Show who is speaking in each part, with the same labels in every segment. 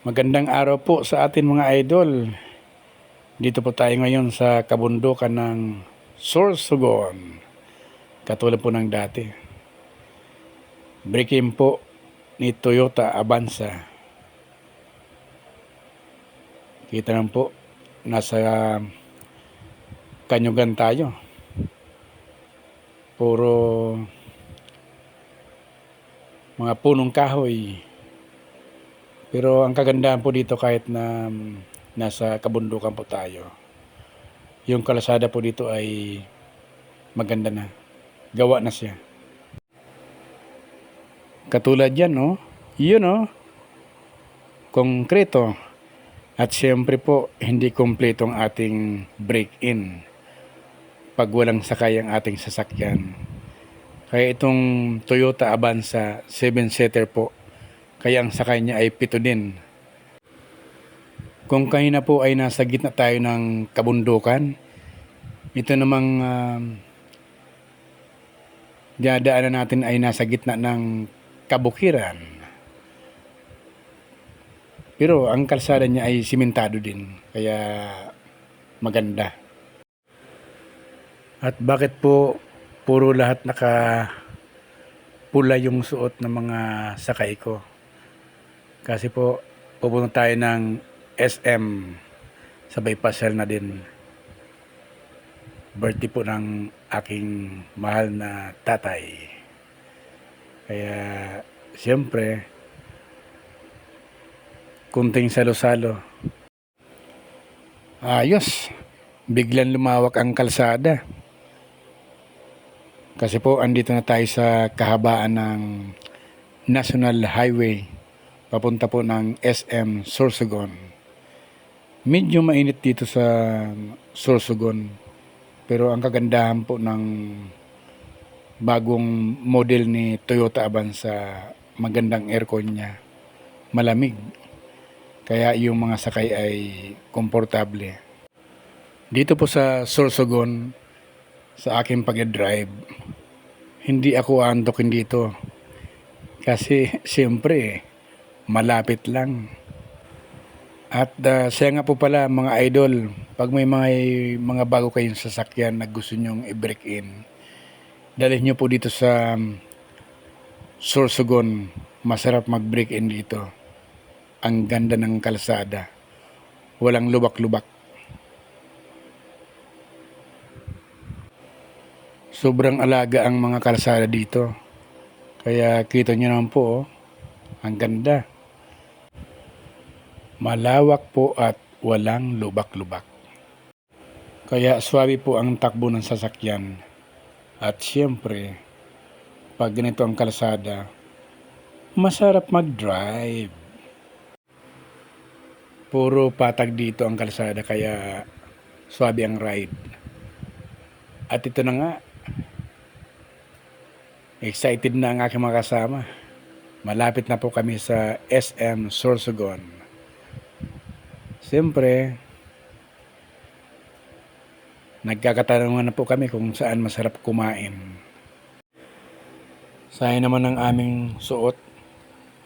Speaker 1: Magandang araw po sa atin mga idol. Dito po tayo ngayon sa kabundukan ng Sorsogon. Katulad po ng dati. Break-in po ni Toyota Avanza. Kita naman po, nasa Kanyugan tayo. Puro mga punong kahoy. Pero ang kagandahan po dito kahit na nasa kabundukan po tayo, yung kalsada po dito ay maganda na. Gawa na siya. Katulad yan, no? Yun, no? Konkreto. At siyempre po, hindi kompleto ang ating break-in pag walang sakay ang ating sasakyan. Kaya itong Toyota Avanza 7-seater po, kaya ang sakay niya ay 7 din. Kung kanina po ay nasa gitna tayo ng kabundukan, ito namang dinadaanan natin ay nasa gitna ng kabukiran. Pero ang kalsada niya ay simentado din, kaya maganda. At bakit po puro lahat pula yung suot ng mga sakay ko? Kasi po pupunta tayo ng SM, sabay pasel na din. Birthday po ng aking mahal na tatay. Kaya siyempre kunting salo-salo. Ayos, biglang lumawak ang kalsada. Kasi po andito na tayo sa kahabaan ng National Highway papunta po ng SM Sorsogon. Medyo mainit dito sa Sorsogon, pero ang kagandahan po ng bagong model ni Toyota Avanza, magandang aircon niya, malamig. Kaya yung mga sakay ay komportable. Dito po sa Sorsogon, sa aking pag-drive, hindi ako aantokin dito. Kasi siyempre, malapit lang. At siya nga po pala mga idol, pag may mga bago kayong sasakyan na gusto nyong i-break in, dalhin nyo po dito sa Sorsogon. Masarap mag-break in dito. Ang ganda ng kalsada. Walang lubak-lubak. Sobrang alaga ang mga kalsada dito. Kaya kita nyo naman po, oh, ang ganda. Malawak po at walang lubak-lubak. Kaya swabe po ang takbo ng sasakyan. At siyempre, pag ganito ang kalsada, masarap mag-drive. Puro patag dito ang kalsada kaya swabe ang ride. At ito na nga, excited na ang aking mga kasama. Malapit na po kami sa SM Sorsogon. Siyempre, nagkakatanungan na po kami kung saan masarap kumain. Sayang naman ng aming suot,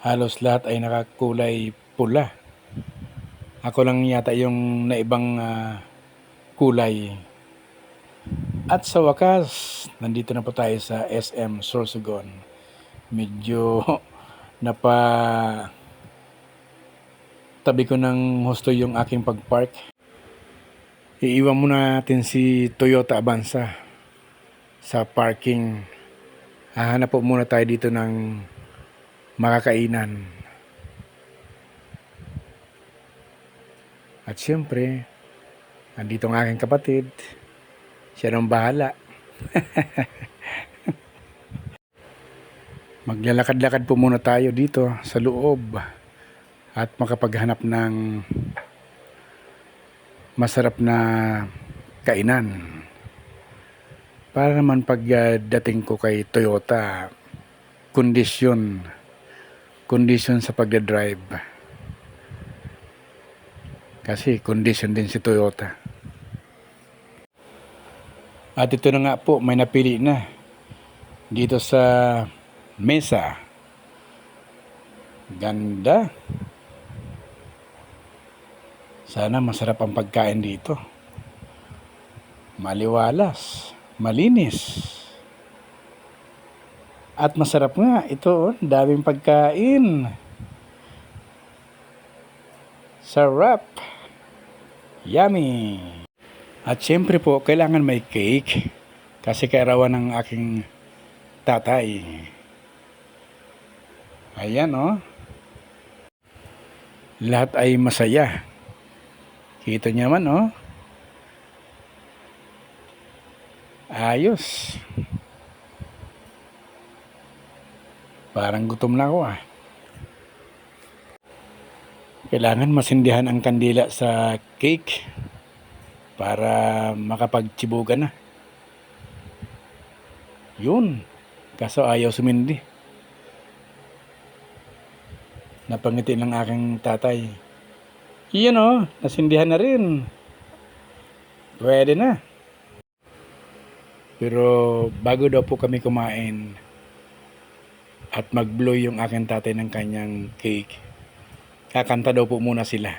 Speaker 1: halos lahat ay nakakulay pula. Ako lang yata yung naibang kulay. At sa wakas, nandito na po tayo sa SM Sorsogon. Medyo tabi ko ng husto yung aking pagpark. Iiwan muna natin si Toyota Avanza sa parking. Hahanap po muna tayo dito ng makakainan. At siyempre, andito ang aking kapatid. Siya nang bahala. Maglalakad-lakad po muna tayo dito sa loob at makapaghanap ng masarap na kainan. Para naman pagdating ko kay Toyota, kondisyon sa pagdadrive. Kasi kondisyon din si Toyota. At ito na nga po, may napili na dito sa mesa. Ganda. Sana masarap ang pagkain dito. Maliwalas, malinis. At masarap nga. Ito, oh, daming pagkain. Sarap. Yummy. At syempre po, kailangan may cake. Kasi kaarawan ng aking tatay. Ayan, oh. Lahat ay masaya. Kita niyo naman, oh. Ayos. Parang gutom na ako, ah. Kailangan masindihan ang kandila sa cake para makapagtsibugan na. Yun. Kaso ayaw sumindi. Napangiti ng aking tatay. Iyan, oh, nasindihan na rin. Pwede na. Pero bago daw po kami kumain at mag-blow yung aking tatay ng kanyang cake, kakanta daw po muna sila.